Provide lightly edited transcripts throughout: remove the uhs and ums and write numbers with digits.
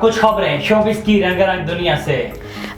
कुछ खबरें शोबिस की रंगारंग दुनिया से।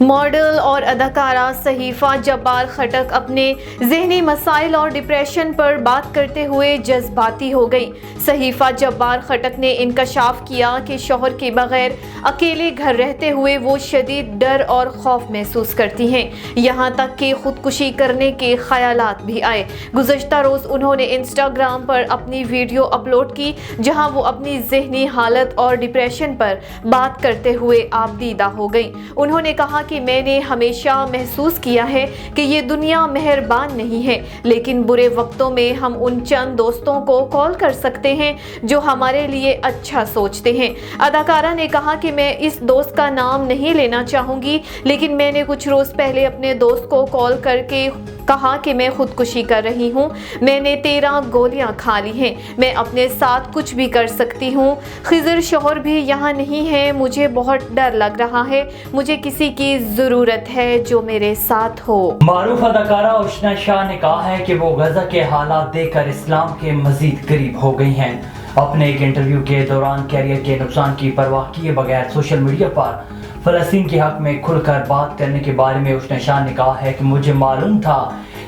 मॉडल और अदाकारा सहीफा जब्बार खटक अपने ज़हनी मसाइल और डिप्रेशन पर बात करते हुए जज्बाती हो गई। सहीफा जब्बार खटक ने इंकशाफ किया कि शौहर के बगैर अकेले घर रहते हुए वो शदीद डर और खौफ महसूस करती हैं, यहाँ तक कि खुदकुशी करने के ख़यालात भी आए। गुज़श्ता रोज़ उन्होंने इंस्टाग्राम पर अपनी वीडियो अपलोड की जहाँ वो अपनी ज़हनी हालत और डिप्रेशन पर बात करते हुए आबदीदा हो गई। उन्होंने कहा कि मैंने हमेशा महसूस किया है कि ये दुनिया मेहरबान नहीं है, लेकिन बुरे वक्तों में हम उन चंद दोस्तों को कॉल कर सकते हैं जो हमारे लिए अच्छा सोचते हैं। अदाकारा ने कहा कि मैं इस दोस्त का नाम नहीं लेना चाहूँगी, लेकिन मैंने कुछ रोज़ पहले अपने दोस्त को कॉल करके कहा कि मैं खुदकुशी कर रही हूँ, मैंने 13 गोलियाँ खा ली हैं, मैं अपने साथ कुछ भी कर सकती हूँ। खिज़र शौहर भी यहाँ नहीं है, मुझे बहुत डर लग रहा है, मुझे किसी की ज़रूरत है जो मेरे साथ हो। मारूफ अदाकारा उशना शाह ने कहा है कि वो गजा के हालात देखकर इस्लाम के मजीद करीब हो गई हैं। अपने एक इंटरव्यू के दौरान कैरियर के नुकसान की परवाह किए बगैर सोशल मीडिया पर फ़लस्तीन के हक में खुलकर बात करने के बारे में उशना शाह ने कहा है कि मुझे मालूम था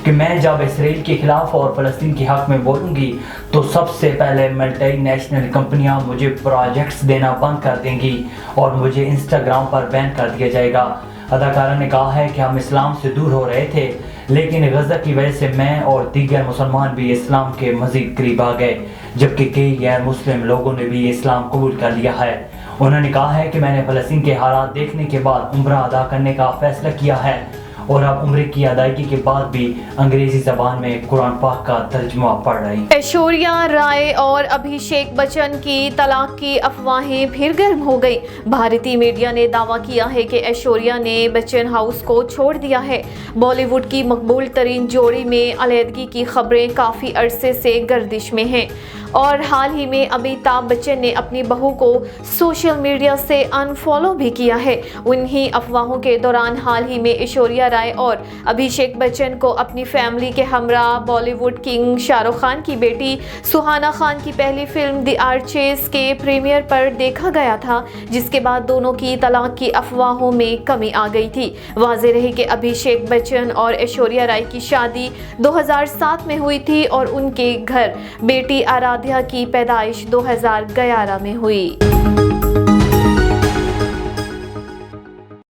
कि मैं जब इसराइल के खिलाफ और फ़लस्तीन के हक में बोलूँगी तो सबसे पहले मल्टी नेशनल कंपनियाँ मुझे प्रोजेक्ट्स देना बंद कर देंगी और मुझे इंस्टाग्राम पर बैन कर दिया जाएगा। अदाकारा ने कहा है कि हम इस्लाम से दूर हो रहे थे, लेकिन गज़ा की वजह से मैं और दीगर मुसलमान भी इस्लाम के मज़ीद करीब आ गए, जबकि कई गैर मुस्लिम लोगों ने भी इस्लाम कबूल कर लिया है। उन्होंने कहा है कि मैंने फ़लस्तीन के हालात देखने के बाद उम्रा अदा करने का फ़ैसला किया है और अब उम्रे की अदायगी के बाद भी अंग्रेजी ज़बान में कुरान पाक का तर्जुमा पढ़ रही। ऐश्वर्या राय और अभिषेक बच्चन की तलाक की अफवाहें फिर गर्म हो गई। भारतीय मीडिया ने दावा किया है कि ऐश्वर्या ने बच्चन हाउस को छोड़ दिया है। बॉलीवुड की मकबूल तरीन जोड़ी में अलहदगी की खबरें काफ़ी अरसे से गर्दिश में हैं और हाल ही में अमिताभ बच्चन ने अपनी बहू को सोशल मीडिया से अनफॉलो भी किया है। उन्हीं अफवाहों के दौरान हाल ही में ऐश्वर्या राय और अभिषेक बच्चन को अपनी फैमिली के हमरा बॉलीवुड किंग शाहरुख खान की बेटी सुहाना खान की पहली फिल्म द आर्चर्स के प्रीमियर पर देखा गया था, जिसके बाद दोनों की तलाक की अफवाहों में कमी आ गई थी। वाज़ेह रहे कि अभिषेक बच्चन और ऐश्वर्या राय की शादी 2007 में हुई थी और उनके घर बेटी आराध्या की पैदाइश 2011 में हुई।